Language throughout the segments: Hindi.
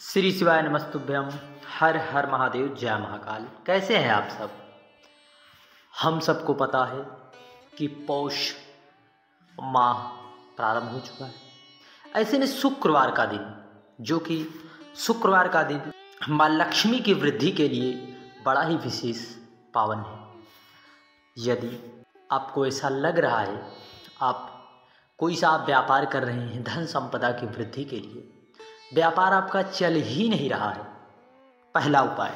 श्री शिवाय नमस्तुभ्यम। हर हर महादेव, जय महाकाल। कैसे हैं आप सब? हम सबको पता है कि पौष माह प्रारंभ हो चुका है। ऐसे में शुक्रवार का दिन, जो कि शुक्रवार का दिन माँ लक्ष्मी की वृद्धि के लिए बड़ा ही विशेष पावन है। यदि आपको ऐसा लग रहा है आप कोई सा आप व्यापार कर रहे हैं धन संपदा की वृद्धि के लिए, व्यापार आपका चल ही नहीं रहा है, पहला उपाय।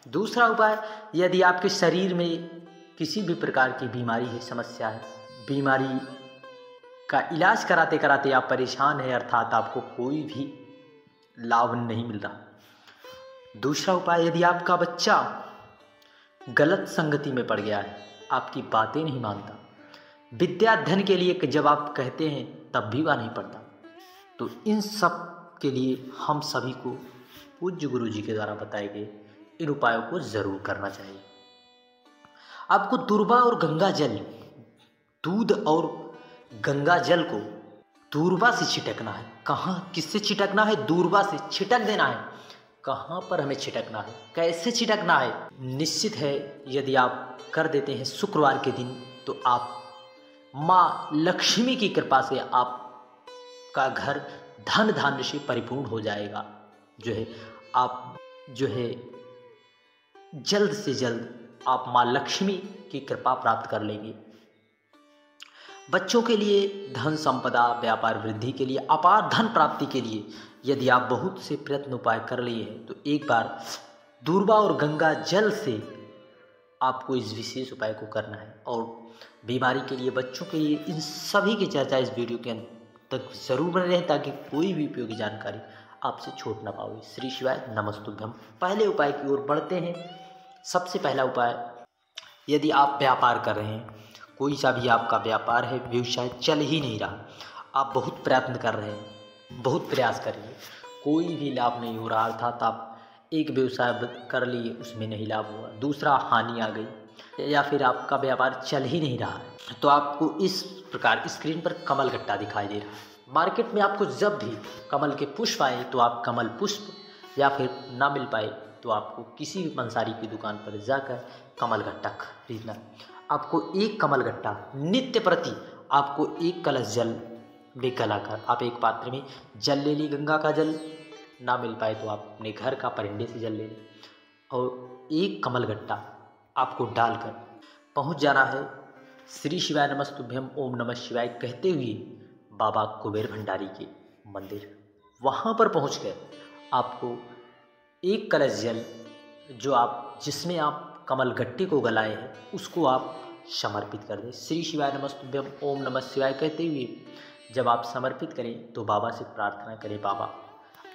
दूसरा उपाय, यदि आपके शरीर में किसी भी प्रकार की बीमारी है, समस्या है, बीमारी का इलाज कराते कराते आप परेशान हैं, अर्थात आपको कोई भी लाभ नहीं मिल रहा। दूसरा उपाय, यदि आपका बच्चा गलत संगति में पड़ गया है, आपकी बातें नहीं मानता, विद्या धन के लिए जब आप कहते हैं तब भी वह नहीं पढ़ता, तो इन सब के लिए हम सभी को पूज्य गुरु जी के द्वारा बताए गए इन उपायों को जरूर करना चाहिए। आपको दूर्वा और गंगा जल, दूध और गंगा जल को दूर्वा से छिटकना है। कहाँ, किससे छिटकना है? दूर्वा से छिटक देना है। कहाँ पर हमें छिटकना है, कैसे छिटकना है? निश्चित है यदि आप कर देते हैं शुक्रवार के दिन, तो आप माँ लक्ष्मी की कृपा से आपका घर धन धान्य से परिपूर्ण हो जाएगा। आप जल्द से जल्द आप माँ लक्ष्मी की कृपा प्राप्त कर लेंगे। बच्चों के लिए धन संपदा, व्यापार वृद्धि के लिए, अपार धन प्राप्ति के लिए यदि आप बहुत से प्रयत्न उपाय कर लिए हैं, तो एक बार दूर्वा और गंगा जल से आपको इस विशेष उपाय को करना है। और बीमारी के लिए, बच्चों के लिए, इन सभी की चर्चा इस वीडियो के अंत तक जरूर बने रहें, ताकि कोई भी उपयोगी जानकारी आपसे छूट ना पाए। श्री शिवाय नमस्तुभ्यम। पहले उपाय की ओर बढ़ते हैं। सबसे पहला उपाय, यदि आप व्यापार कर रहे हैं, कोई सा भी आपका व्यापार है, व्यवसाय चल ही नहीं रहा, आप बहुत प्रयत्न कर रहे हैं, बहुत प्रयास करिए, कोई भी लाभ नहीं हो रहा, अर्थात आप एक व्यवसाय कर लिए, उसमें नहीं लाभ हुआ, दूसरा हानि आ गई, या फिर आपका व्यापार चल ही नहीं रहा है, तो आपको इस प्रकार स्क्रीन पर कमल गट्टा दिखाई दे रहा है। मार्केट में आपको जब भी कमल के पुष्प आए तो आप कमल पुष्प, या फिर ना मिल पाए तो आपको किसी भी पंसारी की दुकान पर जाकर कमल गट्टा खरीदना। आपको एक कमल गट्टा नित्य प्रति, आपको एक कलश जल में गलाकर आप एक पात्र में जल ले ली, गंगा का जल ना मिल पाए तो आप अपने घर का परिंदे से जल ले लें, और एक कमल गट्टा आपको डालकर पहुंच जाना है श्री शिवाय नमस्तुभ्यम ओम नमः शिवाय कहते हुए बाबा कुबेर भंडारी के मंदिर। वहाँ पर पहुँचकर आपको एक कलश जल, जिसमें आप कमल गट्टे को गलाए हैं, उसको आप समर्पित कर दें। श्री शिवाय नमस्तुभ्यम ओम नमः शिवाय कहते हुए जब आप समर्पित करें तो बाबा से प्रार्थना करें, बाबा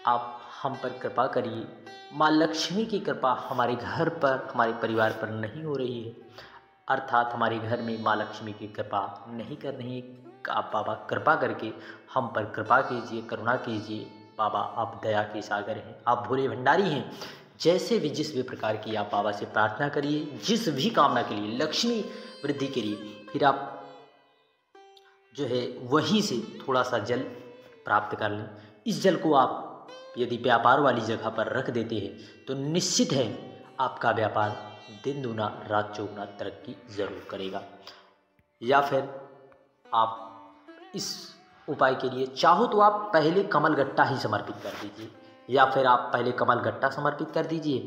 आप हम पर कृपा करिए, माँ लक्ष्मी की कृपा हमारे घर पर, हमारे परिवार पर नहीं हो रही है, अर्थात हमारे घर में माँ लक्ष्मी की कृपा नहीं कर रही है। आप बाबा कृपा करके हम पर कृपा कीजिए, करुणा कीजिए। बाबा आप दया के सागर हैं, आप भोले भंडारी हैं। जैसे भी जिस भी प्रकार की आप बाबा से प्रार्थना करिए, जिस भी कामना के लिए, लक्ष्मी वृद्धि के लिए, फिर आप वहीं से थोड़ा सा जल प्राप्त कर लें। इस जल को आप यदि व्यापार वाली जगह पर रख देते हैं तो निश्चित है आपका व्यापार दिन दूना रात चौगुना तरक्की जरूर करेगा। या फिर आप इस उपाय के लिए चाहो तो आप पहले कमल गट्टा ही समर्पित कर दीजिए, या फिर आप पहले कमल गट्टा समर्पित कर दीजिए,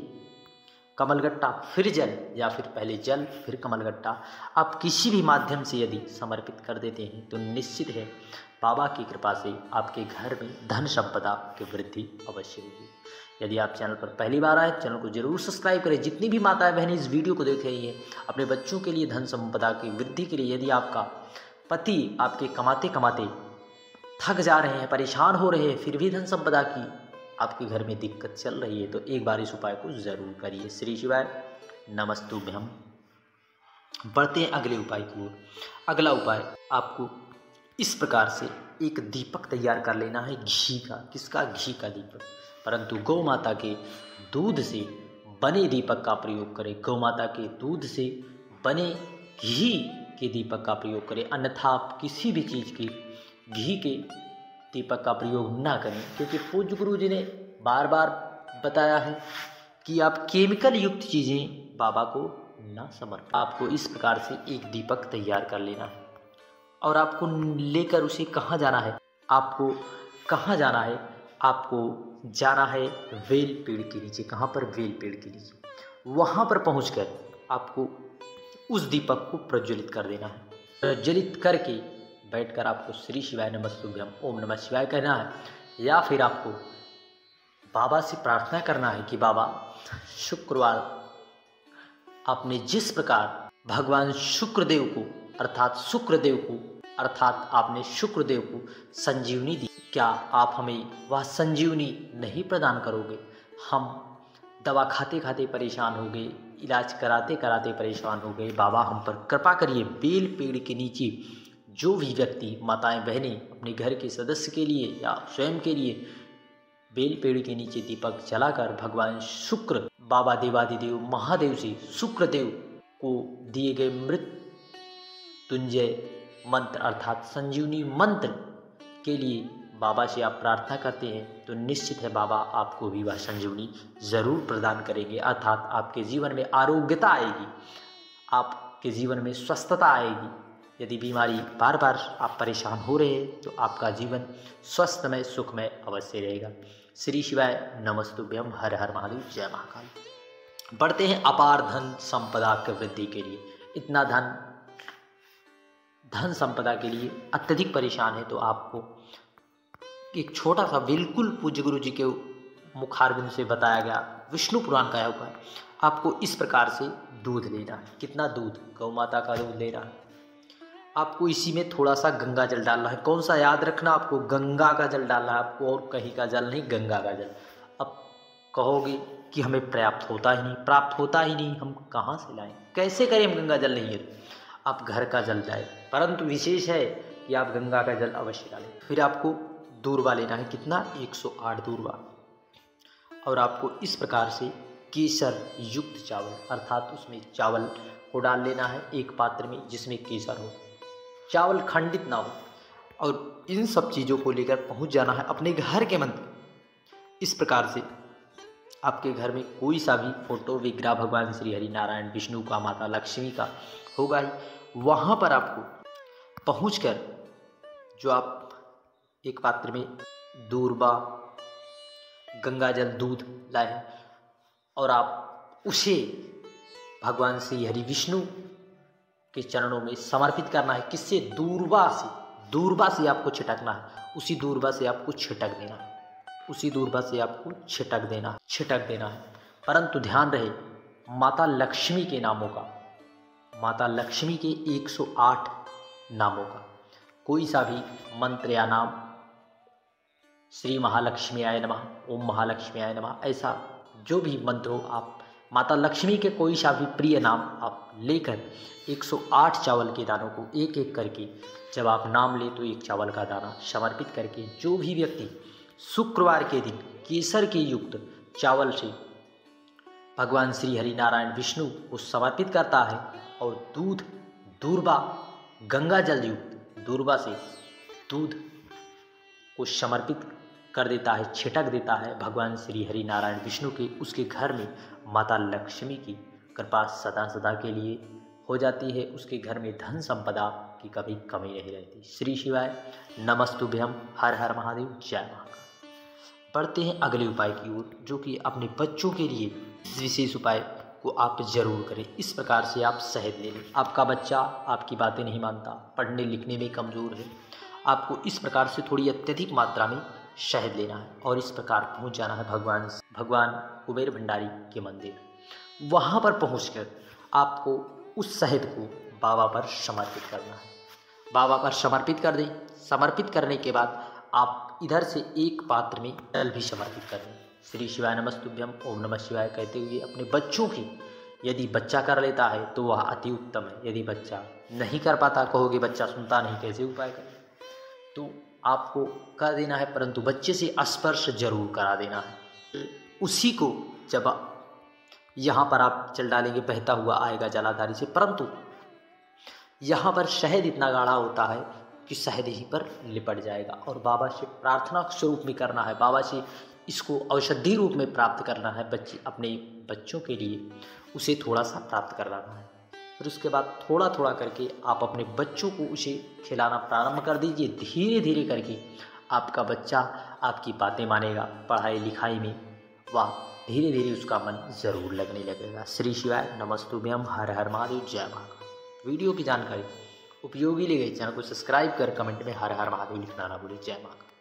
कमल गट्टा फिर जल, या फिर पहले जल फिर कमल गट्टा। आप किसी भी माध्यम से यदि समर्पित कर देते हैं तो निश्चित है बाबा की कृपा से आपके घर में धन संपदा की वृद्धि अवश्य होगी। यदि आप चैनल पर पहली बार आए, चैनल को जरूर सब्सक्राइब करें। जितनी भी माताएं बहनें इस वीडियो को देख रही हैं, अपने बच्चों के लिए धन संपदा की वृद्धि के लिए, यदि आपका पति आपके कमाते कमाते थक जा रहे हैं, परेशान हो रहे हैं, फिर भी धन संपदा की आपके घर में दिक्कत चल रही है, तो एक बार इस उपाय को जरूर करिए। श्री शिवाय नमस्तुभ्यम। बढ़ते हैं अगले उपाय की ओर। अगला उपाय, आपको इस प्रकार से एक दीपक तैयार कर लेना है, घी का। किसका? घी का दीपक, परंतु गौ माता के दूध से बने दीपक का प्रयोग करें। गौ माता के दूध से बने घी के दीपक का प्रयोग करें, अन्यथा आप किसी भी चीज़ के घी के दीपक का प्रयोग ना करें, क्योंकि पूज्य गुरु जी ने बार बार बताया है कि आप केमिकल युक्त चीज़ें बाबा को ना समर्पित। आपको इस प्रकार से एक दीपक तैयार कर लेना है और आपको लेकर उसे कहाँ जाना है, आपको कहाँ जाना है, आपको जाना है वेल पेड़ के नीचे। कहाँ पर? वेल पेड़ के नीचे। वहाँ पर पहुँचकर आपको उस दीपक को प्रज्वलित कर देना है। प्रज्वलित करके बैठकर आपको श्री शिवाय नमस्तुभ्यम ओम नमः शिवाय कहना है, या फिर आपको बाबा से प्रार्थना करना है कि बाबा शुक्रवार आपने जिस प्रकार भगवान शुक्रदेव को अर्थात आपने शुक्रदेव को संजीवनी दी, क्या आप हमें वह संजीवनी नहीं प्रदान करोगे? हम दवा खाते खाते परेशान हो गए, इलाज कराते कराते परेशान हो गए। बाबा हम पर कृपा करिए। बेल पेड़ के नीचे जो भी व्यक्ति, माताएं बहनें, अपने घर के सदस्य के लिए या स्वयं के लिए बेल पेड़ के नीचे दीपक जलाकर भगवान शुक्र, बाबा देवादिदेव महादेव से शुक्रदेव को दिए गए मृत्युंजय मंत्र अर्थात संजीवनी मंत्र के लिए बाबा से आप प्रार्थना करते हैं, तो निश्चित है बाबा आपको भी वह संजीवनी ज़रूर प्रदान करेंगे। अर्थात आपके जीवन में आरोग्यता आएगी, आपके जीवन में स्वस्थता आएगी। यदि बीमारी बार बार आप परेशान हो रहे हैं तो आपका जीवन स्वस्थमय सुखमय अवश्य रहेगा। श्री शिवाय नमस्तुभ्यम। हर हर महादेव। जय महाकाल। बढ़ते हैं अपार धन संपदा की वृद्धि के लिए। इतना धन संपदा के लिए अत्यधिक परेशान है तो आपको एक छोटा सा बिल्कुल पूज्य गुरु जी के मुखारबिंद से बताया गया विष्णु पुराण का उपाय। आपको इस प्रकार से दूध लेना है। कितना दूध? गौ माता का दूध लेना है। आपको इसी में थोड़ा सा गंगा जल डालना है। कौन सा? याद रखना, आपको गंगा का जल डालना है, आपको और कहीं का जल नहीं, गंगा का जल। अब कहोगे कि हमें प्राप्त होता ही नहीं, हम कहाँ से लाएं, कैसे करें? हम गंगा जल नहीं है तो आप घर का जल जाए, परंतु विशेष है कि आप गंगा का जल अवश्य डालें। फिर आपको दूर्वा लेना है। कितना? 108 दूर्वा। और आपको इस प्रकार से केसर युक्त चावल अर्थात उसमें चावल को डाल लेना है एक पात्र में जिसमें केसर हो, चावल खंडित ना हो। और इन सब चीज़ों को लेकर पहुंच जाना है अपने घर के मंदिर। इस प्रकार से आपके घर में कोई सा भी फोटो विग्रह भगवान श्री हरि नारायण विष्णु का, माता लक्ष्मी का होगा ही, वहाँ पर आपको पहुंचकर जो आप एक पात्र में दूर्वा, गंगा जल, दूध लाए हैं और आप उसे भगवान श्री हरि विष्णु के चरणों में समर्पित करना है। किससे? दूर्वा से। दूर्वा से आपको छिटकना है, उसी दूर्वा से आपको छिटक देना है, उसी दूर्वा से आपको छिटक देना है। परंतु ध्यान रहे माता लक्ष्मी के नामों का, माता लक्ष्मी के 108 नामों का कोई सा भी मंत्र या नाम, श्री महालक्ष्मी आय नमः, ओम महालक्ष्मी आय नमः, ऐसा जो भी मंत्र हो, आप माता लक्ष्मी के कोई सा भी प्रिय नाम आप लेकर 108 चावल के दानों को एक एक करके जब आप नाम ले तो एक चावल का दाना समर्पित करके जो भी व्यक्ति शुक्रवार के दिन केसर के युक्त चावल से भगवान श्री हरि नारायण विष्णु को समर्पित करता है और दूध, दूर्वा, गंगा जल युक्त दूर्वा से दूध को समर्पित कर देता है, छिटक देता है भगवान श्री हरि नारायण विष्णु के, उसके घर में माता लक्ष्मी की कृपा सदा सदा के लिए हो जाती है। उसके घर में धन संपदा की कभी कमी नहीं रहती। श्री शिवाय नमस्तुभ्यम। हर हर महादेव। जय महाकाल। बढ़ते हैं अगले उपाय की ओर, जो कि अपने बच्चों के लिए इस विशेष उपाय को आप जरूर करें। इस प्रकार से आप शहद ले लें। आपका बच्चा आपकी बातें नहीं मानता, पढ़ने लिखने में कमज़ोर है, आपको इस प्रकार से थोड़ी अत्यधिक मात्रा में शहद लेना है और इस प्रकार पहुंच जाना है भगवान कुबेर भंडारी के मंदिर। वहां पर पहुंचकर आपको उस शहद को बाबा पर समर्पित करना है। बाबा पर समर्पित कर दें। समर्पित करने के बाद आप इधर से एक पात्र में जल भी समर्पित कर दें। श्री शिवाय नमस्तुभ्यम ओम नमः शिवाय कहते हुए अपने बच्चों की, यदि बच्चा कर लेता है तो वह अति उत्तम है। यदि बच्चा नहीं कर पाता, कहोगे बच्चा सुनता नहीं, कैसे उपाय करें, तो आपको कर देना है, परंतु बच्चे से स्पर्श जरूर करा देना है। उसी को जब यहाँ पर आप जल डालेंगे बहता हुआ आएगा जलाधारी से, परंतु यहाँ पर शहद इतना गाढ़ा होता है कि शहद यहीं पर लिपट जाएगा और बाबा से प्रार्थना स्वरूप में करना है। बाबा से इसको औषधि रूप में प्राप्त करना है अपने बच्चों के लिए, उसे थोड़ा सा प्राप्त करवाना है। फिर उसके बाद थोड़ा थोड़ा करके आप अपने बच्चों को उसे खिलाना प्रारंभ कर दीजिए। धीरे धीरे करके आपका बच्चा आपकी बातें मानेगा, पढ़ाई लिखाई में वह धीरे धीरे उसका मन ज़रूर लगने लगेगा। श्री शिवाय नमस्तुभ्यम, हर हर महादेव, जय महाकाल। वीडियो की जानकारी उपयोगी लगे चैनल को सब्सक्राइब कर कमेंट में हर हर महादेव लिखना ना भूलें। जय महाकाल।